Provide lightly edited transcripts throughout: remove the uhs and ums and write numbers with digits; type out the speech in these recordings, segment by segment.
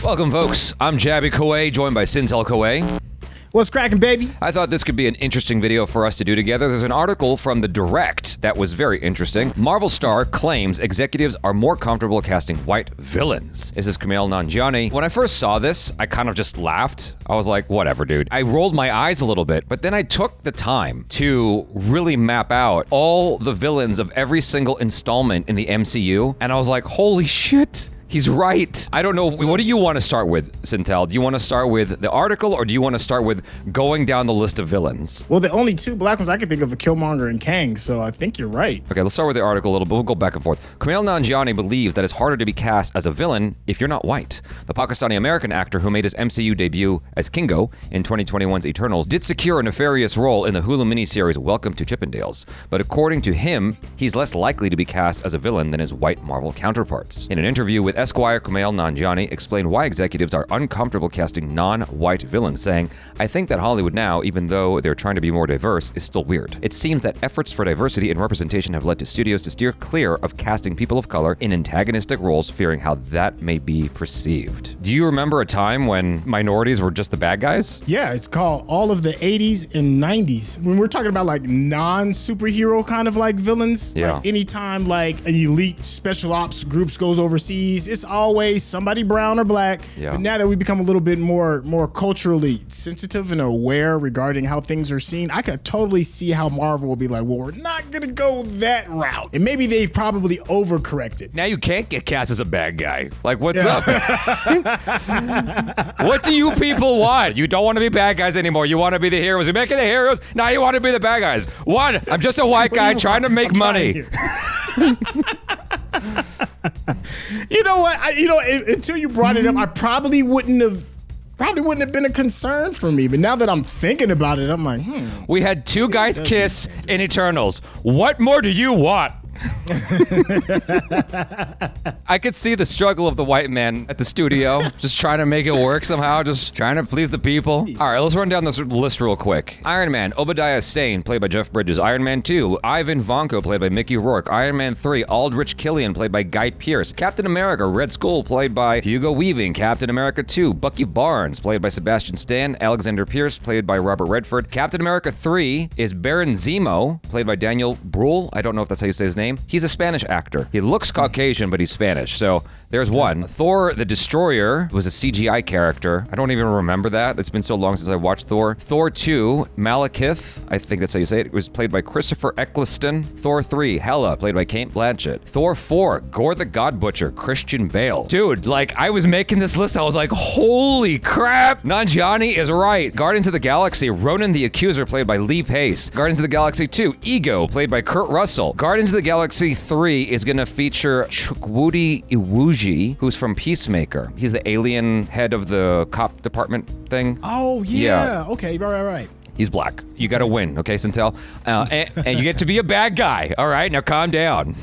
Welcome, folks. I'm Jabby Koei, joined by Sintel Koei. What's cracking, baby? I thought this could be an interesting video for us to do together. There's an article from The Direct that was very interesting. Marvel star claims executives are more comfortable casting white villains. This is Kumail Nanjiani. When I first saw this, I kind of just laughed. I was like, whatever, dude. I rolled my eyes a little bit, but then I took the time to really map out all the villains of every single installment in the MCU, and I was like, holy shit. He's right. I don't know. What do you want to start with, Sintel? Do you want to start with the article, or do you want to start with going down the list of villains? Well, the only two black ones I can think of are Killmonger and Kang, so I think you're right. Okay, let's start with the article a little bit. We'll go back and forth. Kumail Nanjiani believes that it's harder to be cast as a villain if you're not white. The Pakistani-American actor who made his MCU debut as Kingo in 2021's Eternals did secure a nefarious role in the Hulu miniseries Welcome to Chippendales. But according to him, he's less likely to be cast as a villain than his white Marvel counterparts. In an interview with Esquire, Kumail Nanjiani explained why executives are uncomfortable casting non-white villains, saying, "I think that Hollywood now, even though they're trying to be more diverse, is still weird. It seems that efforts for diversity and representation have led to studios to steer clear of casting people of color in antagonistic roles, fearing how that may be perceived." Do you remember a time when minorities were just the bad guys? Yeah, it's called all of the 80s and 90s. When we're talking about like non-superhero kind of like villains, like anytime like an elite special ops groups goes overseas, it's always somebody brown or black. But now that we become a little bit more culturally sensitive and aware regarding how things are seen, I can totally see how Marvel will be like, well, we're not gonna go that route. And maybe they've probably overcorrected. Now you can't get cast as a bad guy. Like, what's up? What do you people want? You don't want to be bad guys anymore. You want to be the heroes. You're making the heroes. Now you want to be the bad guys. What? I'm just a white guy trying to make money. You know what? Until you brought it up, I probably wouldn't have been a concern for me. But now that I'm thinking about it, I'm like, We had two guys kiss in Eternals. What more do you want? I could see the struggle of the white man at the studio, just trying to make it work somehow, just trying to please the people. All right, let's run down this list real quick. Iron Man, Obadiah Stane, played by Jeff Bridges. Iron Man 2, Ivan Vanko, played by Mickey Rourke. Iron Man 3, Aldrich Killian, played by Guy Pearce. Captain America, Red Skull, played by Hugo Weaving. Captain America 2, Bucky Barnes, played by Sebastian Stane. Alexander Pierce, played by Robert Redford. Captain America 3 is Baron Zemo, played by Daniel Bruhl. I don't know if that's how you say his name. He's a Spanish actor. He looks Caucasian, but he's Spanish. So there's one. Thor the Destroyer was a CGI character. I don't even remember that. It's been so long since I watched Thor. Thor 2, Malekith, I think that's how you say it, was played by Christopher Eccleston. Thor 3, Hela, played by Cate Blanchett. Thor 4, Gore the God Butcher, Christian Bale. Dude, like, I was making this list, I was like, holy crap, Nanjiani is right. Guardians of the Galaxy, Ronan the Accuser, played by Lee Pace. Guardians of the Galaxy 2, Ego, played by Kurt Russell. Guardians of the Galaxy 3 is gonna feature Chukwudi Iwuji, who's from Peacemaker. He's the alien head of the cop department thing. Oh, yeah. Okay, right. He's black. You gotta win, okay, Sintel? And you get to be a bad guy. All right, now calm down.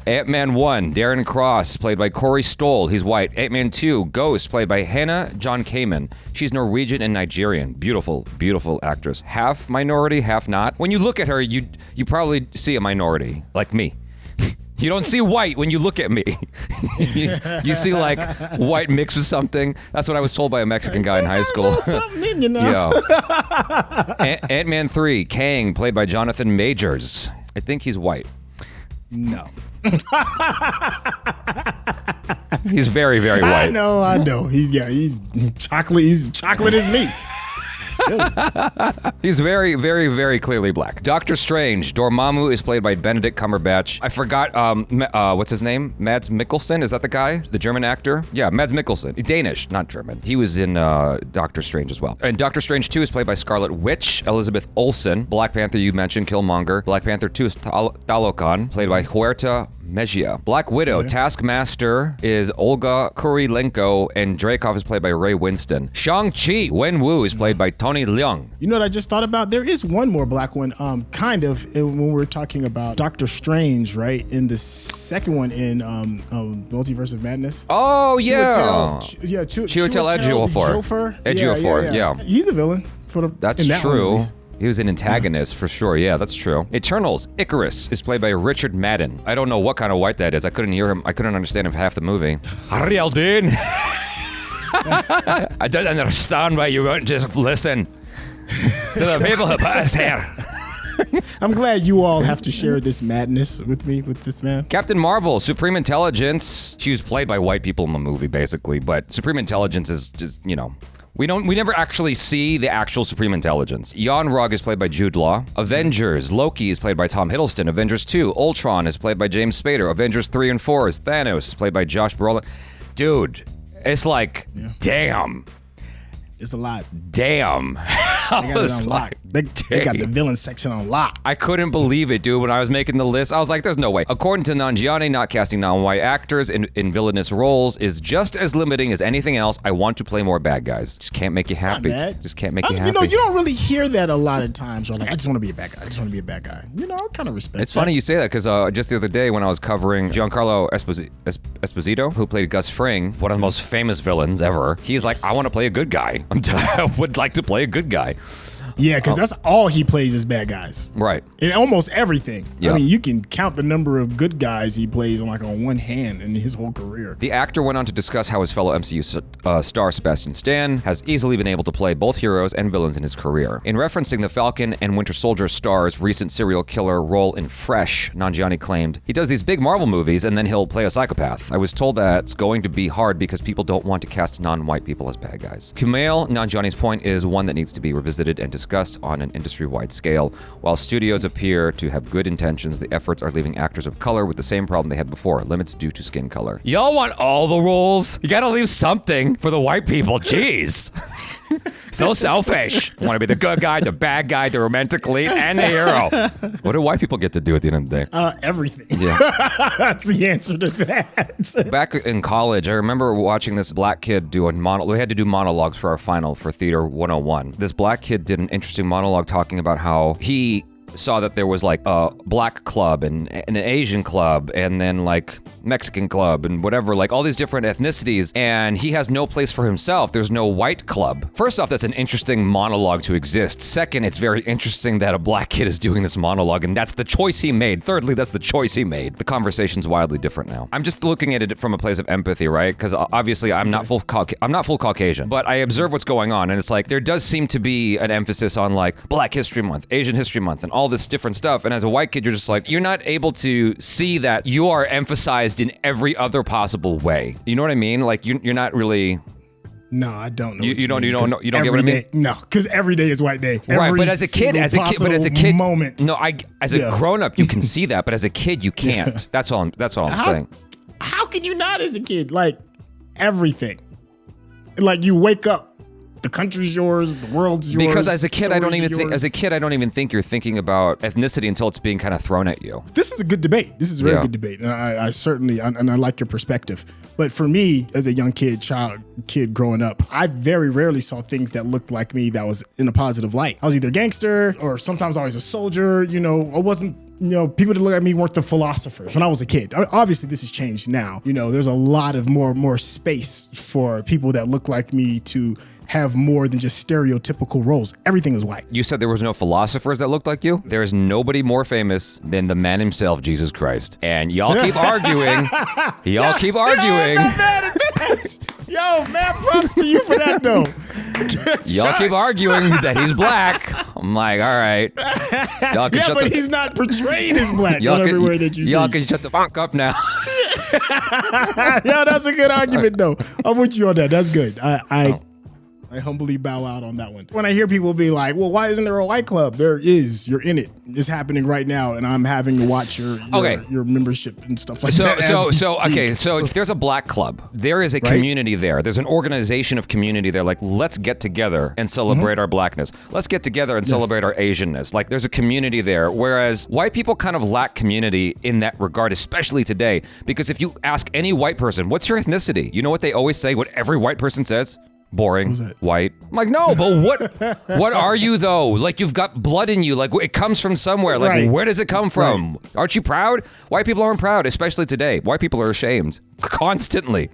Ant-Man 1, Darren Cross, played by Corey Stoll. He's white. Ant-Man 2, Ghost, played by Hannah John Kamen. She's Norwegian and Nigerian. Beautiful, beautiful actress. Half minority, half not. When you look at her, you probably see a minority, like me. You don't see white when you look at me. you see like white mixed with something. That's what I was told by a Mexican guy in high school. Something in you know. Yeah. Ant-Man 3, Kang, played by Jonathan Majors. I think he's white. No. He's very, very white. I know. He's chocolate. He's chocolate as me. He's very, very, very clearly black. Doctor Strange, Dormammu is played by Benedict Cumberbatch. I forgot, what's his name? Mads Mikkelsen, is that the guy? The German actor? Yeah, Mads Mikkelsen. Danish, not German. He was in Doctor Strange as well. And Doctor Strange 2 is played by Scarlet Witch, Elizabeth Olsen. Black Panther, you mentioned, Killmonger. Black Panther 2 is Talokan, played by Huerta Mejia. Black Widow, Taskmaster is Olga Kurilenko, and Dreykov is played by Ray Winston. Shang-Chi, Wenwu is played by Tony Leung. You know what I just thought about? There is one more black one, kind of, when we're talking about Doctor Strange, right? In the second one in Multiverse of Madness. Oh, yeah. Chiwetel Ejiofor. Yeah. He's a villain. That's true. He was an antagonist for sure. Yeah, that's true. Eternals, Icarus is played by Richard Madden. I don't know what kind of white that is. I couldn't hear him. I couldn't understand him for half the movie. Ariel-Dean. I don't understand why you won't just listen to the people who put us here. I'm glad you all have to share this madness with me, with this man. Captain Marvel, Supreme Intelligence. She was played by white people in the movie, basically, but Supreme Intelligence is just, you know, we never actually see the actual Supreme Intelligence. Yon-Rogg is played by Jude Law. Avengers, Loki is played by Tom Hiddleston. Avengers 2, Ultron is played by James Spader. Avengers 3 and 4 is Thanos, played by Josh Brolin. Dude, it's like, damn. It's a lot. Damn. They got it on lock. They got the villain section on lock. I couldn't believe it, dude. When I was making the list, I was like, there's no way. According to Nanjiani, not casting non-white actors in villainous roles is just as limiting as anything else. I want to play more bad guys. Just can't make you happy. Just can't make you happy. You know, you don't really hear that a lot of times. Or like, I just want to be a bad guy. I just want to be a bad guy. You know, I kind of respect It's funny you say that because just the other day when I was covering Giancarlo Esposito, who played Gus Fring, one of the most famous villains ever, he's like, I want to play a good guy. I would like to play a good guy. Yeah, because that's all he plays is bad guys. Right. In almost everything. Yeah. I mean, you can count the number of good guys he plays on one hand in his whole career. The actor went on to discuss how his fellow MCU star Sebastian Stane has easily been able to play both heroes and villains in his career. In referencing the Falcon and Winter Soldier star's recent serial killer role in Fresh, Nanjiani claimed, he does these big Marvel movies and then he'll play a psychopath. I was told that it's going to be hard because people don't want to cast non-white people as bad guys. Kumail, Nanjiani's point is one that needs to be revisited and discussed on an industry-wide scale. While studios appear to have good intentions, the efforts are leaving actors of color with the same problem they had before, limits due to skin color. Y'all want all the roles? You gotta leave something for the white people. Jeez. So selfish. Want to be the good guy, the bad guy, the romantic lead, and the hero. What do white people get to do at the end of the day? Everything. Yeah. That's the answer to that. Back in college, I remember watching this black kid do a monologue. We had to do monologues for our final for Theater 101. This black kid did an interesting monologue talking about how he saw that there was like a black club and an Asian club and then like Mexican club and whatever, like all these different ethnicities, and he has no place for himself. There's no white club. First off, that's an interesting monologue to exist. Second, it's very interesting that a black kid is doing this monologue and that's the choice he made. Thirdly, that's the choice he made. The conversation's wildly different now. I'm just looking at it from a place of empathy, right? Because obviously I'm not full Caucasian, but I observe what's going on, and it's like there does seem to be an emphasis on like Black History Month, Asian History Month, and all this different stuff. And as a white kid, you're just like, you're not able to see that you are emphasized in every other possible way. You know what I mean? Like you're not really. No, I don't know. You don't get what I mean? No, because every day is white day. Right, but as a kid, moment. No, as a grown up, you can see that, but as a kid, you can't. Yeah. That's all I'm saying. How can you not as a kid? Like everything. Like you wake up. The country's yours, the world's yours. Because as a kid, I don't even think you're thinking about ethnicity until it's being kind of thrown at you. This is a good debate. This is a very good debate. And I certainly I like your perspective. But for me, as a young kid growing up, I very rarely saw things that looked like me that was in a positive light. I was either gangster or sometimes I was a soldier. You know, I wasn't. You know, people that look at me weren't the philosophers when I was a kid. Obviously, this has changed now. You know, there's a lot of more space for people that look like me to have more than just stereotypical roles. Everything is white. You said there was no philosophers that looked like you? There is nobody more famous than the man himself, Jesus Christ. And y'all keep arguing. Keep arguing. Yo, man, props to you for that, though. Y'all keep arguing that he's black. I'm like, all right. But he's not portrayed as black everywhere that you see. Y'all can shut the funk up now. Yo, that's a good argument, though. I'm with you on that. That's good. I humbly bow out on that one. When I hear people be like, well, why isn't there a white club? There is. You're in it. It's happening right now, and I'm having to watch your membership and stuff like that. So if there's a black club, there is a community there. There's an organization of community there. Like, let's get together and celebrate our blackness. Let's get together and celebrate our Asianness. Like, there's a community there. Whereas white people kind of lack community in that regard, especially today. Because if you ask any white person, what's your ethnicity? You know what they always say? What every white person says? Boring. White. I'm like, no, but what are you though? Like, you've got blood in you. Like, it comes from somewhere. Like, where does it come from? Right. Aren't you proud? White people aren't proud, especially today. White people are ashamed. Constantly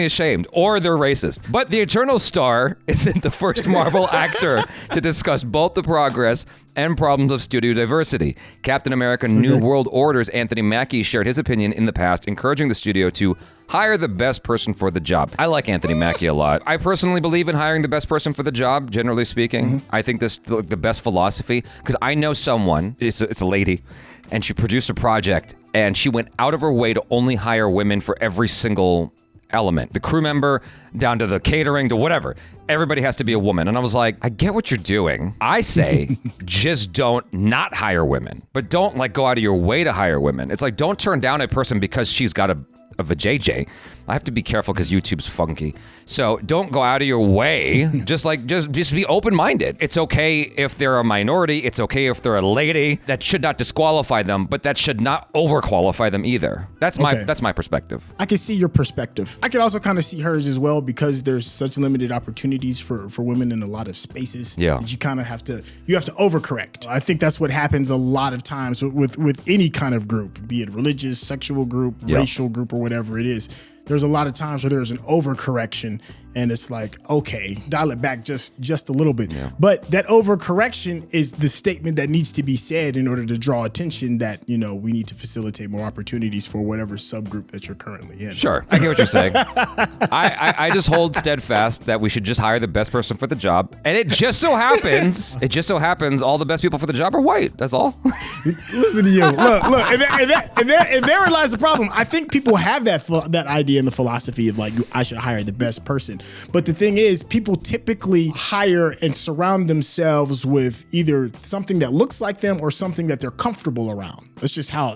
ashamed, or they're racist. But the Eternal Star isn't the first Marvel actor to discuss both the progress and problems of studio diversity. Captain America New World Order's Anthony Mackie shared his opinion in the past, encouraging the studio to hire the best person for the job. I like Anthony Mackie a lot. I personally believe in hiring the best person for the job, generally speaking. I think this is the best philosophy, because I know someone, it's a lady, and she produced a project, and she went out of her way to only hire women for every single element. The crew member, down to the catering, to whatever. Everybody has to be a woman. And I was like, I get what you're doing. I say, just don't not hire women. But don't like go out of your way to hire women. It's like, don't turn down a person because she's got a vajayjay. I have to be careful because YouTube's funky. So don't go out of your way. Just be open-minded. It's okay if they're a minority. It's okay if they're a lady. That should not disqualify them, but that should not overqualify them either. That's my perspective. I can see your perspective. I can also kind of see hers as well, because there's such limited opportunities for women in a lot of spaces. Yeah. That you kind of have to overcorrect. I think that's what happens a lot of times with any kind of group, be it religious, sexual group, racial group, or whatever it is. There's a lot of times where there's an overcorrection, and it's like, okay, dial it back just a little bit. Yeah. But that overcorrection is the statement that needs to be said in order to draw attention that, we need to facilitate more opportunities for whatever subgroup that you're currently in. Sure, I get what you're saying. I just hold steadfast that we should just hire the best person for the job. And it just so happens all the best people for the job are white. That's all. Listen to you. Look, and there lies the problem. I think people have that idea in the philosophy of like, I should hire the best person. But the thing is, people typically hire and surround themselves with either something that looks like them or something that they're comfortable around. That's just how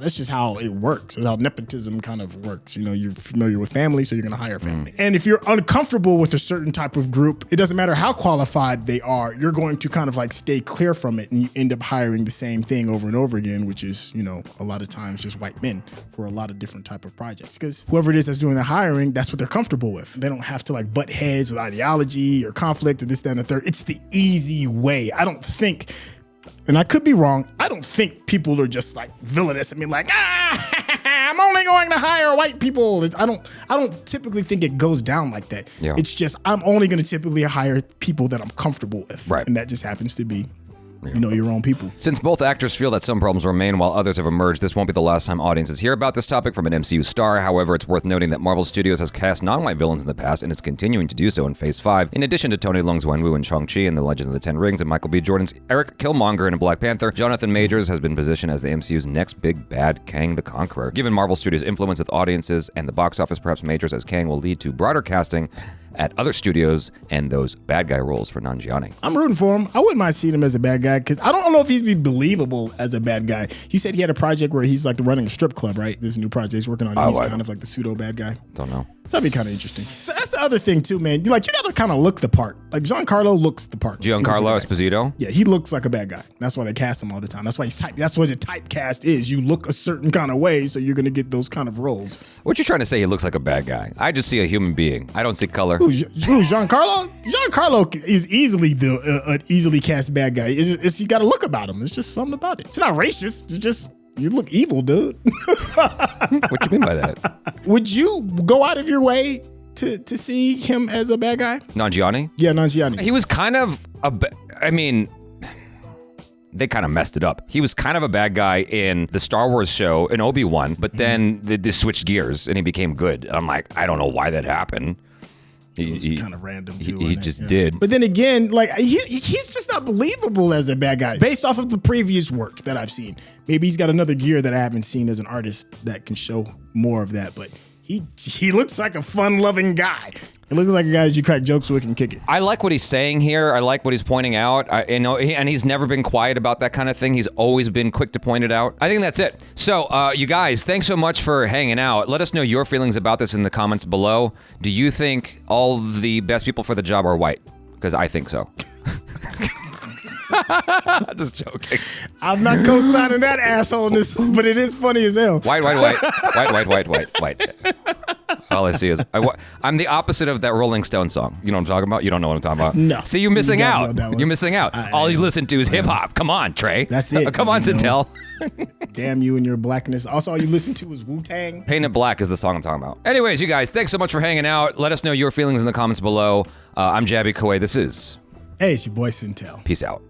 it works. That's how nepotism kind of works. You're familiar with family, so you're going to hire family. And if you're uncomfortable with a certain type of group, it doesn't matter how qualified they are, you're going to kind of like stay clear from it, and you end up hiring the same thing over and over again, which is, a lot of times just white men for a lot of different type of projects. Because whoever it is that's doing the hiring, that's what they're comfortable with. They don't have to like butt heads with ideology or conflict or this, that, and the third. It's the easy way. I don't think, and I could be wrong, I don't think people are just like villainous and be like, I'm only going to hire white people. I don't typically think it goes down like that. Yeah. It's just, I'm only going to typically hire people that I'm comfortable with. Right. And that just happens to be your own people. Since both actors feel that some problems remain while others have emerged, this won't be the last time audiences hear about this topic from an MCU star. However, it's worth noting that Marvel Studios has cast non-white villains in the past and is continuing to do so in Phase 5. In addition to Tony Leung's Wenwu in Shang-Chi and The Legend of the Ten Rings, and Michael B. Jordan's Eric Killmonger in Black Panther, Jonathan Majors has been positioned as the MCU's next big bad, Kang the Conqueror. Given Marvel Studios' influence with audiences and the box office, perhaps Majors as Kang will lead to broader casting at other studios and those bad guy roles for Nanjiani. I'm rooting for him. I wouldn't mind seeing him as a bad guy, because I don't know if he's be believable as a bad guy. He said he had a project where he's like running a strip club, right? This new project he's working on. He's kind of like the pseudo bad guy. Don't know. So that'd be kind of interesting. So that's the other thing too, man. You gotta kind of look the part. Like Giancarlo looks the part. Giancarlo Esposito? Yeah, he looks like a bad guy. That's why they cast him all the time. That's why he's type. That's what the typecast is. You look a certain kind of way, so you're gonna get those kind of roles. What you trying to say? He looks like a bad guy. I just see a human being. I don't see color. Who's Giancarlo? Giancarlo is easily an easily cast bad guy. It's you got to look about him. It's just something about it. It's not racist. It's just you look evil, dude. What you mean by that? Would you go out of your to see him as a bad guy? Nanjiani? Yeah, Nanjiani. He was kind of they kind of messed it up. He was kind of a bad guy in the Star Wars show in Obi-Wan, but then they switched gears and he became good. And I'm like, I don't know why that happened. It was kind of random too. He just did. But then again, like he's just not believable as a bad guy based off of the previous work that I've seen. Maybe he's got another gear that I haven't seen as an artist that can show more of that. But he looks like a fun-loving guy. It looks like a guy that you crack jokes with and kick it. I like what he's saying here. I like what he's pointing out. And he's never been quiet about that kind of thing. He's always been quick to point it out. I think that's it. So, you guys, thanks so much for hanging out. Let us know your feelings about this in the comments below. Do you think all the best people for the job are white? Because I think so. Just joking. I'm not co-signing that assholeness, but it is funny as hell. White. All I see is I'm the opposite of that Rolling Stone song. You know what I'm talking about? You don't know what I'm talking about? No. See, you're missing You got me out. on that one. You're missing out. All you listen to is hip hop. Come on, Trey. That's it. Come on, You know. Sintel. Damn you and your blackness. Also, all you listen to is Wu-Tang. Paint It Black is the song I'm talking about. Anyways, you guys, thanks so much for hanging out. Let us know your feelings in the comments below. I'm Jabby Kawai. This is... Hey, it's your boy Sintel. Peace out.